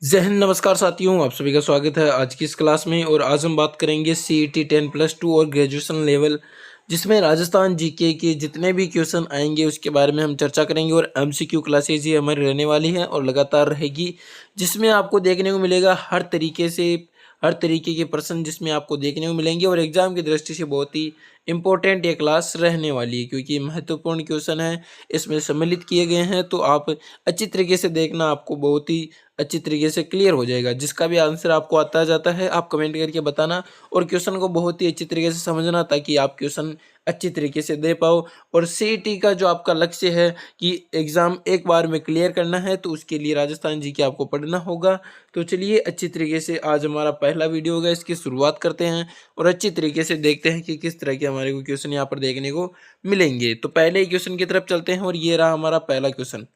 जय हिंद, नमस्कार साथियों, आप सभी का स्वागत है आज की इस क्लास में। और आज हम बात करेंगे सीईटी 10+2 और ग्रेजुएशन लेवल, जिसमें राजस्थान जीके के जितने भी क्वेश्चन आएंगे उसके बारे में हम चर्चा करेंगे। और एमसीक्यू क्लासेज ये हमारी रहने वाली हैं और लगातार रहेगी, जिसमें आपको देखने को मिलेगा हर तरीके के प्रश्न जिसमें आपको देखने को मिलेंगे। और एग्जाम की दृष्टि से बहुत ही इंपॉर्टेंट ये क्लास रहने वाली है, क्योंकि महत्वपूर्ण क्वेश्चन है इसमें सम्मिलित किए गए हैं। तो आप अच्छी तरीके से देखना, आपको बहुत ही अच्छी तरीके से क्लियर हो जाएगा। जिसका भी आंसर आपको आता जाता है आप कमेंट करके बताना, और क्वेश्चन को बहुत ही अच्छी तरीके से समझना, ताकि आप क्वेश्चन अच्छी तरीके से दे पाओ। और सीईटी का जो आपका लक्ष्य है कि एग्ज़ाम एक बार में क्लियर करना है, तो उसके लिए राजस्थान जी के आपको पढ़ना होगा। तो चलिए अच्छी तरीके से आज हमारा पहला वीडियो होगा, इसकी शुरुआत करते हैं और अच्छी तरीके से देखते हैं कि किस तरह के हमारे को क्वेश्चन यहाँ पर देखने को मिलेंगे। तो पहले क्वेश्चन की तरफ चलते हैं और ये रहा हमारा पहला क्वेश्चन।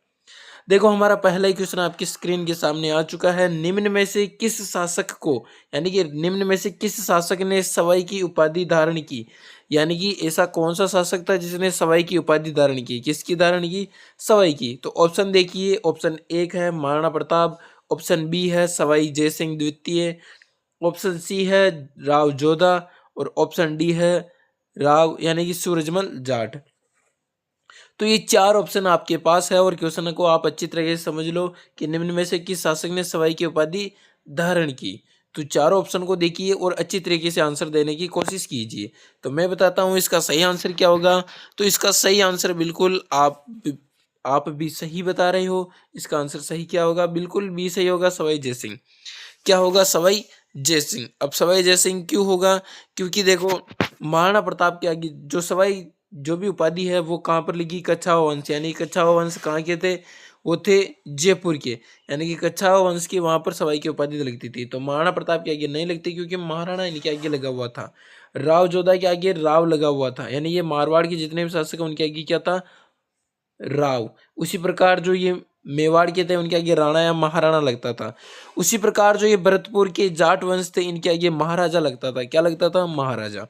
देखो, हमारा पहला ही क्वेश्चन आपकी स्क्रीन के सामने आ चुका है। निम्न में से किस शासक को, यानी कि निम्न में से किस शासक ने सवाई की उपाधि धारण की? यानी कि ऐसा कौन सा शासक था जिसने सवाई की उपाधि धारण की? किसकी धारण की? सवाई की। तो ऑप्शन देखिए, ऑप्शन एक है महाराणा प्रताप, ऑप्शन बी है सवाई जयसिंह द्वितीय, ऑप्शन सी है राव जोधा, और ऑप्शन डी है राव यानी कि सूरजमल जाट। तो ये चार ऑप्शन आपके पास है और क्वेश्चन को आप अच्छी तरीके से समझ लो कि निम्न में से किस शासक ने सवाई की उपाधि धारण की। तो चारों ऑप्शन को देखिए और अच्छी तरीके से आंसर देने की कोशिश कीजिए। तो मैं बताता हूँ इसका सही आंसर क्या होगा। तो इसका सही आंसर बिल्कुल आप भी सही बता रहे हो। इसका आंसर सही क्या होगा? बिल्कुल भी सही होगा, सवाई जयसिंह। क्या होगा? सवाई जयसिंह। अब सवाई जयसिंह क्यों होगा? क्योंकि देखो, महाराणा प्रताप के आगे जो सवाई जो भी उपाधि है वो कहाँ पर लिखी? कच्छावा वंश। यानी कच्छावा वंश कहाँ के थे? वो थे जयपुर के। यानी कि कच्छावा वंश की वहां पर सवाई की उपाधि लगती थी। तो महाराणा प्रताप के आगे नहीं लगती, क्योंकि महाराणा इनके आगे लगा हुआ था। राव जोधा के आगे राव लगा हुआ था, यानी ये मारवाड़ के जितने भी शासक हैं उनके आगे क्या था? राव। उसी प्रकार जो ये मेवाड़ के थे उनके आगे राणा या महाराणा लगता था। उसी प्रकार जो ये भरतपुर के जाट वंश थे इनके आगे महाराजा लगता था। क्या लगता था? महाराजा।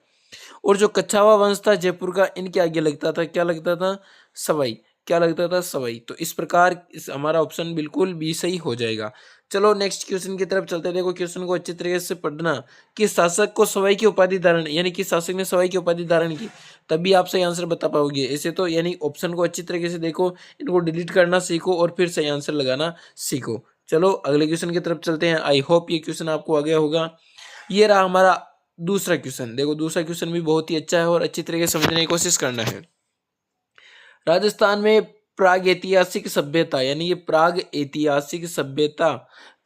और जो कच्छावा वंश था जयपुर का, इनके आगे लगता था, क्या लगता था? सवाई। क्या लगता था? सवाई। तो इस प्रकार हमारा ऑप्शन बिल्कुल भी सही हो जाएगा। चलो नेक्स्ट क्वेश्चन की तरफ चलते हैं। देखो, क्वेश्चन को अच्छी तरीके से पढ़ना कि शासक को सवाई की उपाधि धारण, यानी कि शासक ने सवाई की उपाधि धारण की, तभी आप सही आंसर बता पाओगे। ऐसे तो यानी ऑप्शन को अच्छी तरीके से देखो, इनको डिलीट करना सीखो और फिर सही आंसर लगाना सीखो। चलो अगले क्वेश्चन की तरफ चलते हैं। आई होप ये क्वेश्चन आपको आ गया होगा। ये रहा हमारा दूसरा क्वेश्चन। देखो, दूसरा क्वेश्चन भी बहुत ही अच्छा है और अच्छी तरीके से समझने की कोशिश करना है। राजस्थान में प्राग ऐतिहासिक सभ्यता, यानी ये प्राग ऐतिहासिक सभ्यता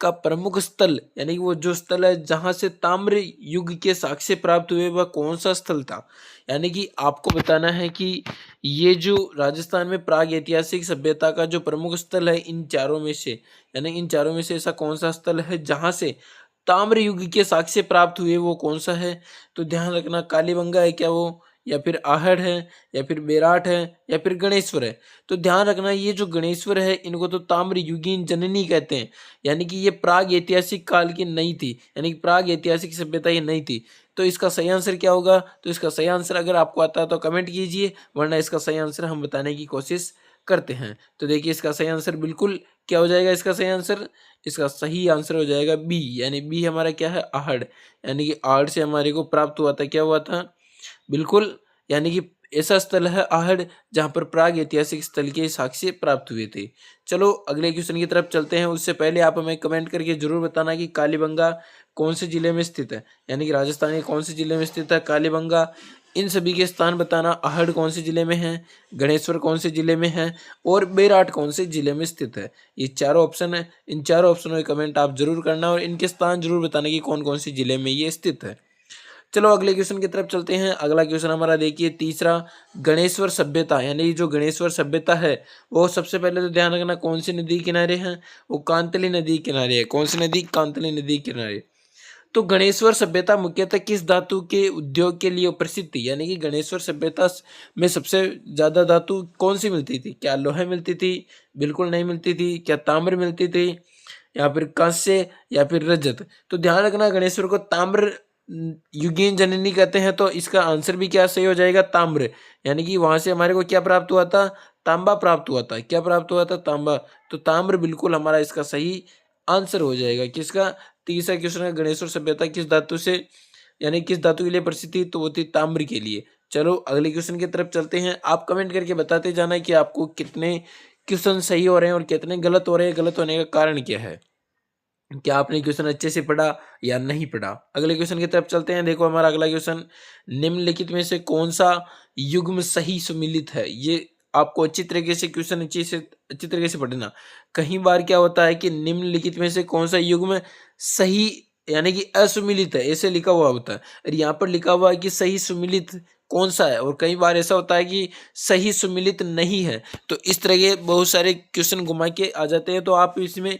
का प्रमुख स्थल, यानी कि वो जो स्थल है जहां से ताम्र युग के साक्ष्य प्राप्त हुए, वह कौन सा स्थल था? यानी कि आपको बताना है कि ये जो राजस्थान में प्राग ऐतिहासिक सभ्यता का जो प्रमुख स्थल है इन चारों में से, यानी इन चारों में से ऐसा कौन सा स्थल है जहां से ताम्र युग के साक्ष्य प्राप्त हुए, वो कौन सा है? तो ध्यान रखना, कालीबंगा है क्या वो, या फिर आहड़ है, या फिर बेराट है, या फिर गणेश्वर है। तो ध्यान रखना, ये जो गणेश्वर है इनको तो ताम्र युगीन जननी कहते हैं। यानी कि ये प्राग ऐतिहासिक काल की नहीं थी, यानी कि प्राग ऐतिहासिक सभ्यता ये नहीं थी। तो इसका सही आंसर क्या होगा? तो इसका सही आंसर अगर आपको आता है तो कमेंट कीजिए, वरना इसका सही आंसर हम बताने की कोशिश करते हैं। तो देखिए, इसका सही आंसर बिल्कुल क्या हो जाएगा? इसका सही आंसर, इसका सही आंसर हो जाएगा बी। यानी बी हमारा क्या है? आहड़। यानी कि आहड़ से हमारे को प्राप्त हुआ था, क्या हुआ था? बिल्कुल, यानी कि ऐसा स्थल है आहड़ जहाँ पर प्राग ऐतिहासिक स्थल के साक्ष्य प्राप्त हुए थे। चलो अगले क्वेश्चन की तरफ चलते हैं। उससे पहले आप हमें कमेंट करके जरूर बताना कि कालीबंगा कौन से जिले में स्थित है, यानी कि राजस्थान के कौन से जिले में स्थित है कालीबंगा। इन सभी के स्थान बताना, आहड़ कौन से जिले में है, गणेश्वर कौन से जिले में है, और बेराट कौन से जिले में स्थित है। ये चारों ऑप्शन है, इन चारों ऑप्शनों में कमेंट आप जरूर करना और इनके स्थान जरूर बताना कि कौन कौन से जिले में ये स्थित है। चलो अगले क्वेश्चन की तरफ चलते हैं। अगला क्वेश्चन हमारा देखिए तीसरा, गणेश्वर सभ्यता, यानी जो गणेश्वर सभ्यता है वो सबसे पहले तो ध्यान रखना कौन सी नदी किनारे है? वो कांतली नदी किनारे है। कौन सी नदी? कांतली नदी किनारे। तो गणेश्वर सभ्यता मुख्यतः किस धातु के उद्योग के लिए प्रसिद्ध थी? यानी कि गणेश्वर सभ्यता में सबसे ज्यादा धातु कौन सी मिलती थी? क्या लोहा मिलती थी? बिल्कुल नहीं मिलती थी। क्या ताम्र मिलती थी, या फिर कांस्य, या फिर रजत? तो ध्यान रखना, गणेश्वर को ताम्र युगीन जननी कहते हैं। तो इसका आंसर भी क्या सही हो जाएगा? ताम्र। यानी कि वहां से हमारे को क्या प्राप्त हुआ था? तांबा प्राप्त हुआ था। क्या प्राप्त हुआ था? तांबा। तो ताम्र बिल्कुल हमारा इसका सही आंसर हो जाएगा। किसका? तीसरा क्वेश्चन है, गणेश्वर सभ्यता किस धातु से यानी किस धातु के लिए प्रसिद्ध थी? तो वो थी ताम्र के लिए। चलो अगले क्वेश्चन की तरफ चलते हैं। आप कमेंट करके बताते जाना कि आपको कितने क्वेश्चन सही हो रहे हैं और कितने गलत हो रहे हैं, गलत होने का कारण क्या है, क्या आपने क्वेश्चन अच्छे से पढ़ा या नहीं पढ़ा। अगले क्वेश्चन की तरफ चलते हैं। देखो हमारा अगला क्वेश्चन, निम्नलिखित में से कौन सा युग्म सही सुमिलित है? ये आपको अच्छी तरीके से क्वेश्चन अच्छी तरीके से पढ़ना। कई बार क्या होता है कि निम्नलिखित में से कौन सा युग्म सही यानी कि असुमिलित है, ऐसे लिखा हुआ होता है, और यहाँ पर लिखा हुआ है कि सही सुमिलित कौन सा है, और कई बार ऐसा होता है कि सही सुमिलित नहीं है। तो इस तरह के बहुत सारे क्वेश्चन घुमा के आ जाते हैं, तो आप इसमें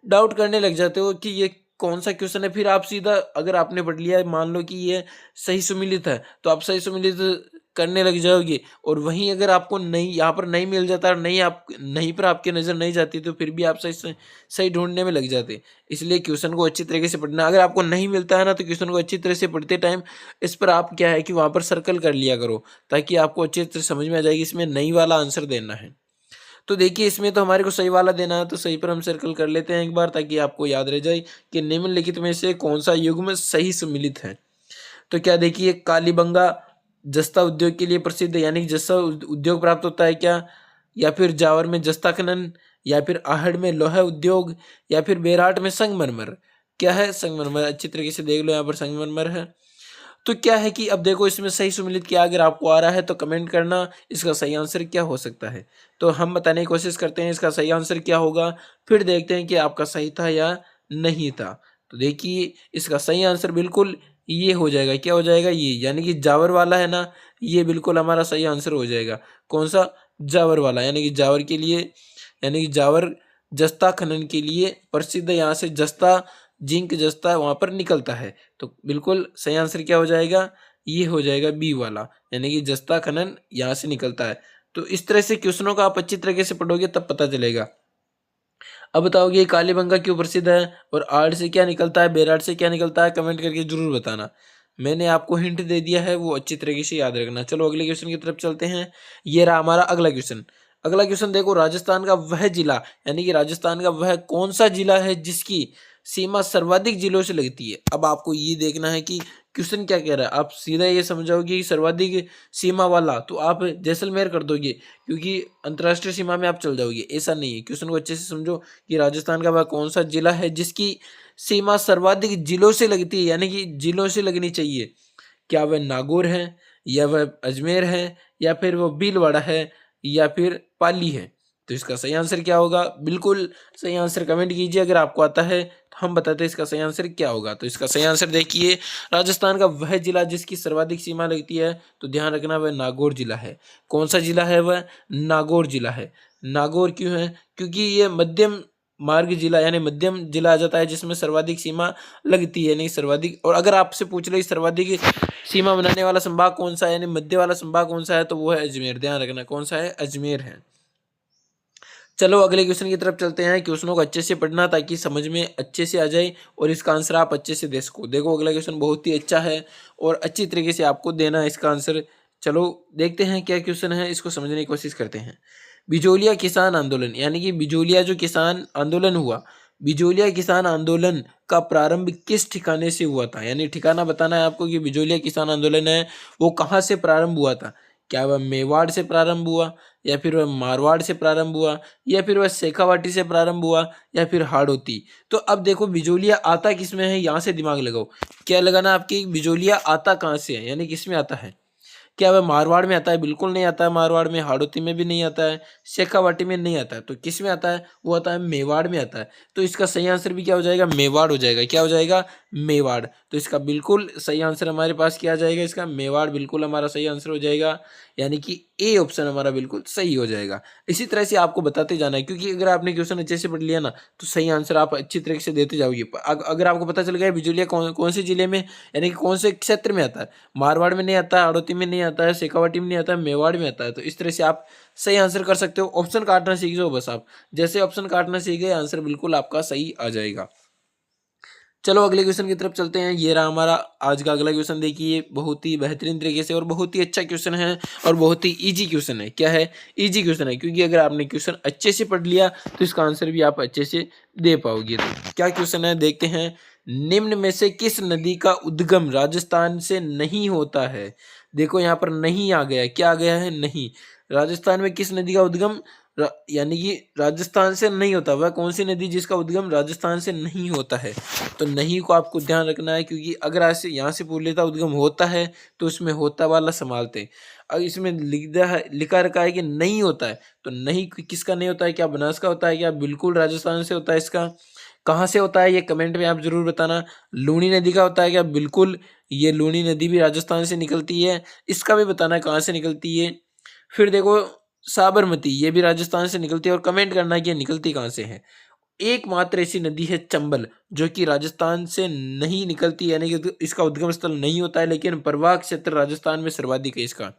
डाउट करने लग जाते हो कि ये कौन सा क्वेश्चन है। फिर आप सीधा, अगर आपने पढ़ लिया, मान लो कि ये सही सुमिलित है, तो आप सही सुमिलित करने लग जाओगे, और वहीं अगर आपको नहीं, यहाँ पर नहीं मिल जाता, नहीं पर आपकी नज़र नहीं जाती, तो फिर भी आप सही ढूंढने में लग जाते। इसलिए क्वेश्चन को अच्छी तरीके से पढ़ना। अगर आपको नहीं मिलता है ना, तो क्वेश्चन को अच्छी तरह से पढ़ते टाइम इस पर आप क्या है कि वहाँ पर सर्कल कर लिया करो, ताकि आपको अच्छी तरह समझ में आ जाएगी इसमें नहीं वाला आंसर देना है। तो देखिए इसमें तो हमारे को सही वाला देना है, तो सही पर हम सर्कल कर लेते हैं एक बार, ताकि आपको याद रह जाए कि निम्नलिखित में से कौन सा युग्म सही सुमिलित है। तो क्या देखिए, कालीबंगा जस्ता उद्योग के लिए प्रसिद्ध है, यानी जस्ता उद्योग प्राप्त होता है क्या, या फिर जावर में जस्ता खनन, या फिर आहड़ में लोहा उद्योग, या फिर बेराट में संगमरमर। क्या है? संगमरमर। अच्छी तरीके से देख लो, यहाँ पर संगमरमर है। तो क्या है कि अब देखो इसमें सही सुमिलित क्या, अगर आपको आ रहा है तो कमेंट करना इसका सही आंसर क्या हो सकता है। तो हम बताने की कोशिश करते हैं इसका सही आंसर क्या होगा, फिर देखते हैं कि आपका सही था या नहीं था। तो देखिए इसका सही आंसर बिल्कुल ये हो जाएगा। क्या हो जाएगा? ये, यानी कि जावर वाला है ना, ये बिल्कुल हमारा सही आंसर हो जाएगा। कौन सा? जावर वाला, यानी कि जावर के लिए, यानी कि जावर जस्ता खनन के लिए प्रसिद्ध है। यहाँ से जस्ता, जिंक जस्ता वहां पर निकलता है। तो बिल्कुल सही आंसर क्या हो जाएगा? ये हो जाएगा बी वाला, यानी कि जस्ता खनन यहाँ से निकलता है। तो इस तरह से क्वेश्चनों का आप अच्छी तरीके से पढ़ोगे तब पता चलेगा। अब बताओगे ये कालीबंगा क्यों प्रसिद्ध है, और आर्ट से क्या निकलता है, बेराट से क्या निकलता है, कमेंट करके जरूर बताना। मैंने आपको हिंट दे दिया है, वो अच्छी तरीके से याद रखना। चलो अगले क्वेश्चन की तरफ चलते हैं। ये रहा हमारा अगला क्वेश्चन। अगला क्वेश्चन देखो, राजस्थान का वह जिला, यानी कि राजस्थान का वह कौन सा जिला है जिसकी सीमा सर्वाधिक जिलों से लगती है। अब आपको ये देखना है कि क्वेश्चन क्या कह रहा है। आप सीधा ये समझोगे कि सर्वाधिक सीमा वाला, तो आप जैसलमेर कर दोगे, क्योंकि अंतर्राष्ट्रीय सीमा में आप चल जाओगे। ऐसा नहीं है, क्वेश्चन को अच्छे से समझो कि राजस्थान का वह कौन सा जिला है जिसकी सीमा सर्वाधिक जिलों से लगती है, यानी कि जिलों से लगनी चाहिए। क्या वह नागौर है, या वह अजमेर है, या फिर वो भीलवाड़ा है, या फिर पाली है। तो इसका सही आंसर क्या होगा? बिल्कुल सही आंसर कमेंट कीजिए अगर आपको आता है, तो हम बताते हैं इसका सही आंसर क्या होगा। तो इसका सही आंसर देखिए, राजस्थान का वह जिला जिसकी सर्वाधिक सीमा लगती है, तो ध्यान रखना वह नागौर जिला है। कौन सा जिला है वह? नागौर जिला है। नागौर क्यों है? क्योंकि ये मध्यम मार्ग जिला, यानी मध्यम जिला आ जाता है जिसमें सर्वाधिक सीमा लगती है, नहीं सर्वाधिक। और अगर आपसे पूछ ले सर्वाधिक सीमा बनाने वाला संभाग कौन सा है, यानी मध्य वाला संभाग कौन सा है, तो वो है अजमेर। ध्यान रखना कौन सा है? अजमेर है। चलो अगले क्वेश्चन की तरफ चलते हैं। क्वेश्चनों को अच्छे से पढ़ना ताकि समझ में अच्छे से आ जाए और इसका आंसर आप अच्छे से दे सको। देखो अगला क्वेश्चन बहुत ही अच्छा है और अच्छी तरीके से आपको देना है इसका आंसर। चलो देखते हैं क्या क्वेश्चन है, इसको समझने की कोशिश करते हैं। बिजोलिया किसान आंदोलन, यानी कि बिजोलिया जो किसान आंदोलन हुआ, बिजोलिया किसान आंदोलन का प्रारंभ किस ठिकाने से हुआ था? यानी ठिकाना बताना है आपको कि बिजोलिया किसान आंदोलन है वो कहाँ से प्रारंभ हुआ था। क्या वह मेवाड़ से प्रारंभ हुआ, या फिर वह मारवाड़ से प्रारंभ हुआ, या फिर वह शेखावाटी से प्रारंभ हुआ, या फिर हाड़ौती। तो अब देखो बिजोलिया आता किस में है, यहाँ से दिमाग लगाओ। क्या लगाना आपकी, बिजोलिया आता कहाँ से है, यानी किस में आता है। क्या वह मारवाड़ में आता है? बिल्कुल नहीं आता है मारवाड़ में। हाड़ौती में भी नहीं आता है, शेखावाटी में नहीं आता है। तो किस में आता है? वो आता है मेवाड़ में आता है। तो इसका सही आंसर भी क्या हो जाएगा? मेवाड़ हो जाएगा। क्या हो जाएगा? मेवाड़। तो इसका बिल्कुल सही आंसर हमारे पास क्या आ जाएगा? इसका मेवाड़ बिल्कुल हमारा सही आंसर हो जाएगा, यानी कि ए ऑप्शन हमारा बिल्कुल सही हो जाएगा। इसी तरह से आपको बताते जाना है, क्योंकि अगर आपने क्वेश्चन अच्छे से पढ़ लिया ना, तो सही आंसर आप अच्छी तरीके से देते जाओगे। अगर आपको पता चल गया बिजोलिया कौन से जिले में, यानी कि कौन से क्षेत्र में आता है, मारवाड़ में नहीं आता है, हाड़ौती में नहीं आता है, शेखावाटी में नहीं आता है, मेवाड़ में आता है, तो इस तरह से आप सही आंसर कर सकते हो। ऑप्शन काटना सीख जाओ बस। आप जैसे ऑप्शन काटना सीख गए, आंसर बिल्कुल आपका सही आ जाएगा। चलो अगले क्वेश्चन की तरफ चलते हैं। ये रहा हमारा आज का अगला क्वेश्चन। देखिए बहुत ही बेहतरीन तरीके से और बहुत ही अच्छा क्वेश्चन है और बहुत ही इजी क्वेश्चन है। क्या है? इजी क्वेश्चन है, क्योंकि अगर आपने क्वेश्चन अच्छे से पढ़ लिया तो इसका आंसर भी आप अच्छे से दे पाओगे। तो क्या क्वेश्चन है देखते हैं। निम्न में से किस नदी का उद्गम राजस्थान से नहीं होता है? देखो यहाँ पर नहीं आ गया, क्या आ गया है? नहीं। राजस्थान में किस नदी का उद्गम यानी कि राजस्थान से नहीं होता। वह कौन सी नदी जिसका उद्गम राजस्थान से नहीं होता है? तो नहीं को आपको ध्यान रखना है, क्योंकि अगर ऐसे यहाँ से पूछ लेता उद्गम होता है तो उसमें होता वाला संभालते। अब इसमें लिखा रखा है कि नहीं होता है, तो नहीं किसका नहीं होता है? क्या बनास का होता है? क्या बिल्कुल राजस्थान से होता है? इसका कहाँ से होता है ये कमेंट में आप जरूर बताना। लूनी नदी का होता है क्या? बिल्कुल, ये लूनी नदी भी राजस्थान से निकलती है। इसका भी बताना है कहाँ से निकलती है। फिर देखो साबरमती, ये भी राजस्थान से निकलती है और कमेंट करना है कि ये निकलती कहाँ से है। एकमात्र ऐसी नदी है चंबल, जो कि राजस्थान से नहीं निकलती, यानी कि इसका उद्गम स्थल नहीं होता है, लेकिन प्रवाह क्षेत्र राजस्थान में सर्वाधिक है इसका।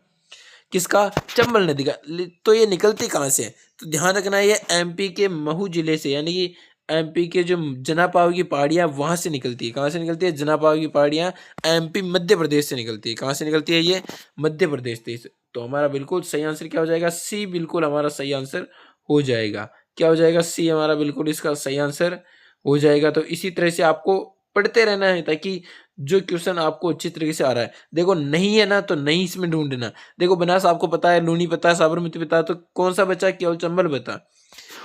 किसका? चंबल नदी का। तो ये निकलती कहाँ से है? तो ध्यान रखना है ये एमपी के महू जिले से, यानी कि एमपी के जो जनापाव की पहाड़ियाँ वहां से निकलती है। कहाँ से निकलती है? जनापाव की पहाड़ियाँ एमपी मध्य प्रदेश से निकलती है। कहाँ से निकलती है ये? मध्य प्रदेश से। तो हमारा बिल्कुल सही आंसर क्या हो जाएगा? सी बिल्कुल हमारा सही आंसर हो जाएगा। क्या हो जाएगा? सी हमारा बिल्कुल इसका सही आंसर हो जाएगा। तो इसी तरह से आपको पढ़ते रहना है, ताकि जो क्वेश्चन आपको अच्छी तरीके से आ रहा है, देखो नहीं है ना तो नहीं इसमें ढूंढना। देखो बनास आपको पता है, लूनी पता है, साबरमती पता है, तो कौन सा बचा? केवल चंबल बता।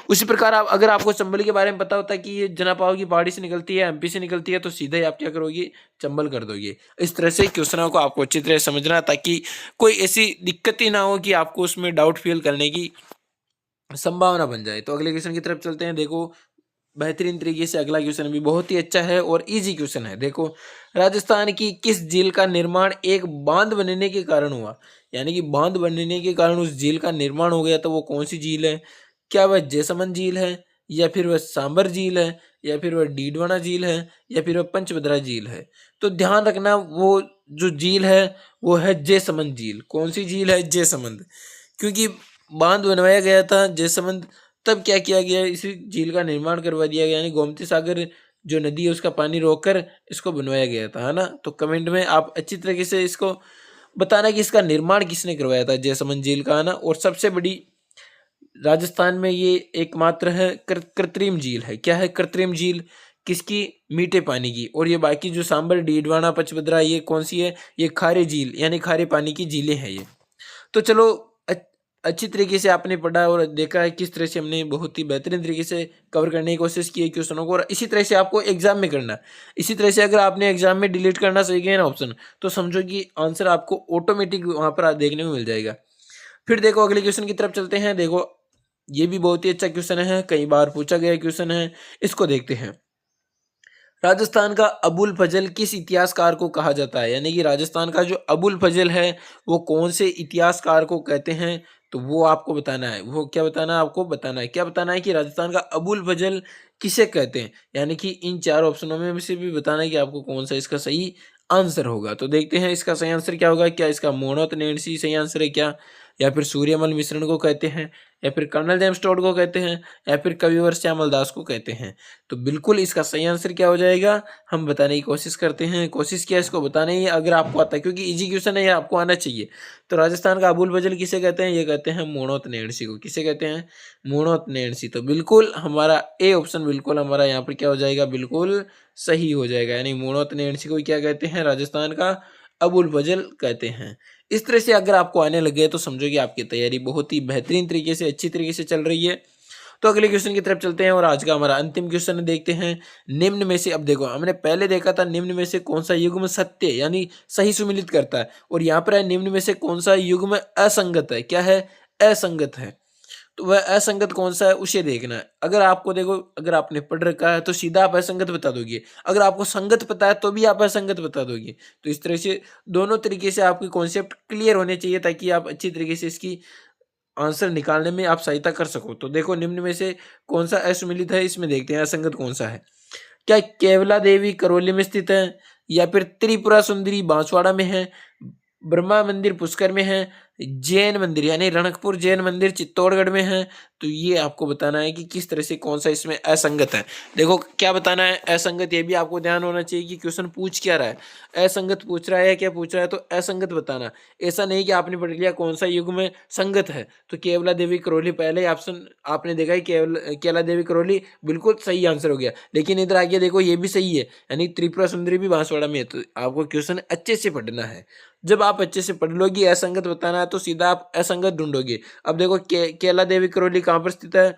उसी प्रकार आप अगर आपको चंबल के बारे में पता होता है कि ये जनापाव की पहाड़ी से निकलती है, एमपी से निकलती है, तो सीधे आप क्या करोगे? चंबल कर दोगे। इस तरह से क्वेश्चनों को आपको अच्छी तरह समझना, ताकि कोई ऐसी दिक्कत ही ना हो कि आपको उसमें डाउट फील करने की संभावना बन जाए। तो अगले क्वेश्चन की तरफ चलते हैं। देखो बेहतरीन तरीके से अगला क्वेश्चन भी बहुत ही अच्छा है और इजी क्वेश्चन है। देखो राजस्थान की किस झील का निर्माण एक बांध बनने के कारण हुआ? यानी कि बांध बनने के कारण उस झील का निर्माण हो गया, तो वो कौन सी झील है? क्या वह जैसमंद झील है, या फिर वह सांबर झील है, या फिर वह डीडवाना झील है, या फिर वह पंचभद्रा झील है? तो ध्यान रखना वो जो झील है वो है जैसमंद झील। कौन सी झील है? जैसमंद। क्योंकि बांध बनवाया गया था जैसमंद, तब क्या किया गया? इसी झील का निर्माण करवा दिया गया, यानी गोमती सागर जो नदी है उसका पानी रोककर इसको बनवाया गया था, है ना। तो कमेंट में आप अच्छी तरीके से इसको बताना कि इसका निर्माण किसने करवाया था जैसमंद झील का, है ना। और सबसे बड़ी राजस्थान में ये एकमात्र है कृत्रिम झील है। क्या है? कृत्रिम झील। किसकी? मीठे पानी की। और ये बाकी जो सांबर, डीडवाना, पचभद्रा, ये कौन सी है? ये खारे झील, यानी खारे पानी की झीलें हैं ये। तो चलो अच्छी तरीके से आपने पढ़ा और देखा है किस तरह से हमने बहुत ही बेहतरीन तरीके से कवर करने की कोशिश की है क्वेश्चनों को, और इसी तरह से आपको एग्जाम में करना है। इसी तरह से अगर आपने एग्जाम में डिलीट करना सही गया ना ऑप्शन, तो समझो कि आंसर आपको ऑटोमेटिक वहां पर देखने को मिल जाएगा। फिर देखो अगले क्वेश्चन की तरफ चलते हैं। देखो ये भी बहुत ही अच्छा क्वेश्चन है, कई बार पूछा गया क्वेश्चन है। इसको देखते हैं। राजस्थान का अबुल फजल किस इतिहासकार को कहा जाता है? यानी कि राजस्थान का जो अबुल फजल है वो कौन से इतिहासकार को कहते हैं? तो वो आपको बताना है। वो क्या बताना है? आपको बताना है। क्या बताना है? कि राजस्थान का अबुल फजल किसे कहते हैं। यानी कि इन चार ऑप्शनों में से भी बताना है कि आपको कौन सा इसका सही आंसर होगा। तो देखते हैं इसका सही आंसर क्या होगा। क्या इसका मोहम्मद नैणसी सही आंसर है क्या, या फिर सूर्यमल मिश्रण को कहते हैं, या फिर कर्नल जेम्स टोड को कहते हैं, या फिर कविवर श्यामल दास को कहते हैं? तो बिल्कुल इसका सही आंसर क्या हो जाएगा, हम बताने की कोशिश करते हैं। कोशिश किया इसको बताने की, अगर आपको आता है, क्योंकि इजी क्वेश्चन है, ये आपको आना चाहिए। तो राजस्थान का अबुल फजल किसे कहते हैं? ये कहते हैं मोहम्मद नैणसी को। किसे कहते हैं? मोहम्मद नैणसी। तो बिल्कुल हमारा ए ऑप्शन बिल्कुल हमारा यहाँ पर क्या हो जाएगा? बिल्कुल सही हो जाएगा। यानी मोहम्मद नैणसी को क्या कहते हैं? राजस्थान का अबुल फजल कहते हैं। इस तरह से अगर आपको आने लगे तो समझो कि आपकी तैयारी बहुत ही बेहतरीन तरीके से, अच्छी तरीके से चल रही है। तो अगले क्वेश्चन की तरफ चलते हैं और आज का हमारा अंतिम क्वेश्चन देखते हैं। निम्न में से, अब देखो हमने पहले देखा था निम्न में से कौन सा युग्म सत्य यानी सही सुमिलित करता है, और यहाँ पर है निम्न में से कौन सा युग्म असंगत है। क्या है? असंगत है। तो वह असंगत कौन सा है उसे देखना है। अगर आपको देखो, अगर आपने पढ़ रखा है तो सीधा आप असंगत बता दोगे, अगर आपको संगत पता है तो भी आप असंगत बता दोगे। तो इस तरह से दोनों तरीके से आपकी कॉन्सेप्ट क्लियर होने चाहिए, ताकि आप अच्छी तरीके से इसकी आंसर निकालने में आप सहायता कर सको। तो देखो निम्न में से कौन सा असुमिलित है, इसमें देखते हैं असंगत कौन सा है। क्या केवला देवी करौली में स्थित है, या फिर त्रिपुरा सुंदरी बांसवाड़ा में है, ब्रह्मा मंदिर पुष्कर में है, जैन मंदिर यानी रणकपुर जैन मंदिर चित्तौड़गढ़ में है, तो ये आपको बताना है कि किस तरह से कौन सा इसमें असंगत है। देखो क्या बताना है असंगत, ये भी आपको ध्यान होना चाहिए कि क्वेश्चन पूछ क्या रहा है। असंगत पूछ रहा है या क्या पूछ रहा है, तो असंगत बताना। ऐसा नहीं कि आपने पढ़ लिया कौन सा युग में संगत है, तो केवला देवी करौली पहले ऑप्शन आपने देखा है, केवला देवी करौली बिल्कुल सही आंसर हो गया। लेकिन इधर आगे देखो ये भी सही है, यानी त्रिपुरा सुंदरी भी बांसवाड़ा में है। तो आपको क्वेश्चन अच्छे से पढ़ना है। जब आप अच्छे से पढ़ लोगे, असंगत बताना है तो सीधा आप असंगत ढूंढोगे। अब देखो केला देवी करौली कहाँ पर स्थित है,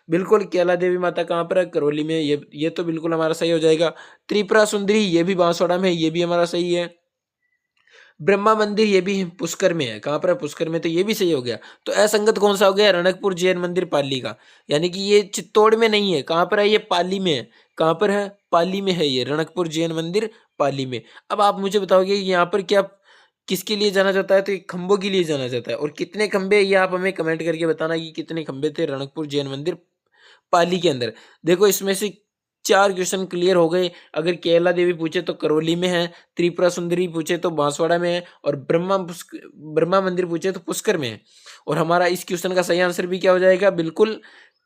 बिल्कुल केला देवी माता कहाँ पर है, करौली में। ये तो बिल्कुल हमारा सही हो जाएगा। त्रिपुरा सुंदरी ये भी बांसवाड़ा में है, ये भी हमारा सही है। ब्रह्मा मंदिर ये भी पुष्कर में है, कहाँ पर है, पुष्कर में, तो ये भी सही हो गया। तो असंगत कौन सा हो गया, रणकपुर जैन मंदिर पाली का, यानी कि ये चित्तौड़ में नहीं है, कहाँ पर है, ये पाली में है। कहाँ पर है, पाली में है ये रणकपुर जैन मंदिर, पाली में। अब आप मुझे बताओगे यहाँ पर क्या किसके लिए जाना जाता है, तो ये खंभों के लिए जाना जाता है। और कितने खंभे, ये आप हमें कमेंट करके बताना कि कितने खंभे थे रणकपुर जैन मंदिर पाली के अंदर। देखो इसमें से 4 क्वेश्चन क्लियर हो गए। अगर केला देवी पूछे तो करौली में है, त्रिपुरा सुंदरी पूछे तो बांसवाड़ा में है, और ब्रह्मा मंदिर पूछे तो पुष्कर में है। और हमारा इस क्वेश्चन का सही आंसर भी क्या हो जाएगा, बिल्कुल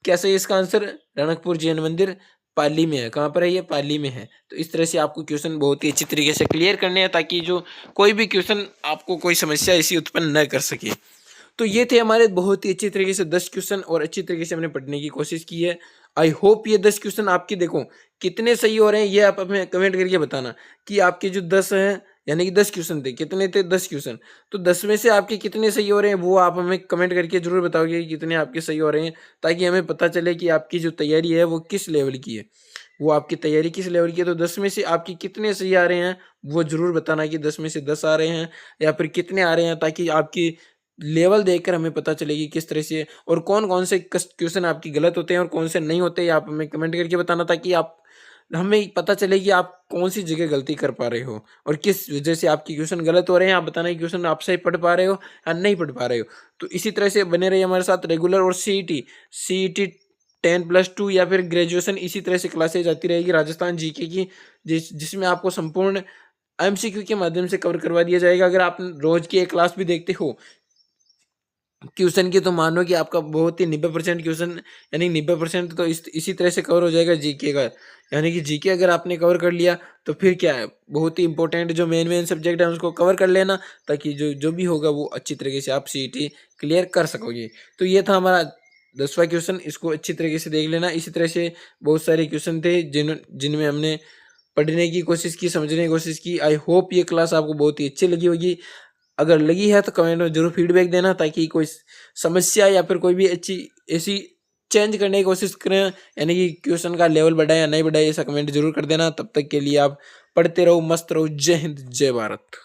कैसे है इसका आंसर, रणकपुर जैन मंदिर पाली में है। कहाँ पर है, ये पाली में है। तो इस तरह से आपको क्वेश्चन बहुत ही अच्छी तरीके से क्लियर करने हैं, ताकि जो कोई भी क्वेश्चन आपको कोई समस्या ऐसी उत्पन्न न कर सके। तो ये थे हमारे बहुत ही अच्छी तरीके से 10 क्वेश्चन, और अच्छी तरीके से हमने पढ़ने की कोशिश की है। आई होप ये 10 क्वेश्चन आपके देखो कितने सही हो रहे हैं, ये आप हमें कमेंट करके बताना कि आपके जो 10 हैं, यानी कि 10 क्वेश्चन थे, कितने थे 10 क्वेश्चन, तो 10 में से आपके कितने सही हो रहे हैं वो आप हमें कमेंट करके जरूर बताओगे कि कितने आपके सही हो रहे हैं, ताकि हमें पता चले कि आपकी जो तैयारी है वो किस लेवल की है। वो आपकी तैयारी किस लेवल की है, तो 10 में से आपकी कितने सही आ रहे हैं वो जरूर बताना कि 10 में से 10 आ रहे हैं या फिर कितने आ रहे हैं, ताकि आपकी लेवल देखकर हमें पता चलेगी किस तरह से, और कौन-कौन से क्वेश्चन आपकी गलत होते हैं और कौन से नहीं होते, ये आप हमें कमेंट करके बताना, ताकि आप हमें पता चले कि आप कौन सी जगह गलती कर पा रहे हो और किस वजह से आपके क्वेश्चन गलत हो रहे हैं। आप बताना कि क्वेश्चन आप सही पढ़ पा रहे हो या नहीं पढ़ पा रहे हो। तो इसी तरह से बने रहिए हमारे साथ रेगुलर, और सीईटी 10+2 या फिर ग्रेजुएशन, इसी तरह से क्लासेज आती रहेगी राजस्थान जीके की, जिसमें आपको संपूर्ण एमसीक्यू के माध्यम से कवर करवा दिया जाएगा। अगर आप रोज की एक क्लास भी देखते हो क्वेश्चन की, तो मानो कि आपका बहुत ही 90% क्वेश्चन, यानी 90% तो इसी तरह से कवर हो जाएगा जीके का। यानी कि जीके अगर आपने कवर कर लिया तो फिर क्या है, बहुत ही इंपॉर्टेंट जो मेन सब्जेक्ट है उसको कवर कर लेना, ताकि जो जो भी होगा वो अच्छी तरीके से आप सीईटी क्लियर कर सकोगे। तो ये था हमारा 10वां क्वेश्चन, इसको अच्छी तरीके से देख लेना। इसी तरह से बहुत सारे क्वेश्चन थे जिनमें हमने पढ़ने की कोशिश की, समझने की कोशिश की। आई होप ये क्लास आपको बहुत ही अच्छी लगी होगी। अगर लगी है तो कमेंट में जरूर फीडबैक देना, ताकि कोई समस्या या फिर कोई भी अच्छी ऐसी चेंज करने की कोशिश करें, यानी कि क्वेश्चन का लेवल बढ़ाए या नहीं बढ़ाए, ऐसा कमेंट जरूर कर देना। तब तक के लिए आप पढ़ते रहो, मस्त रहो। जय हिंद, जय भारत।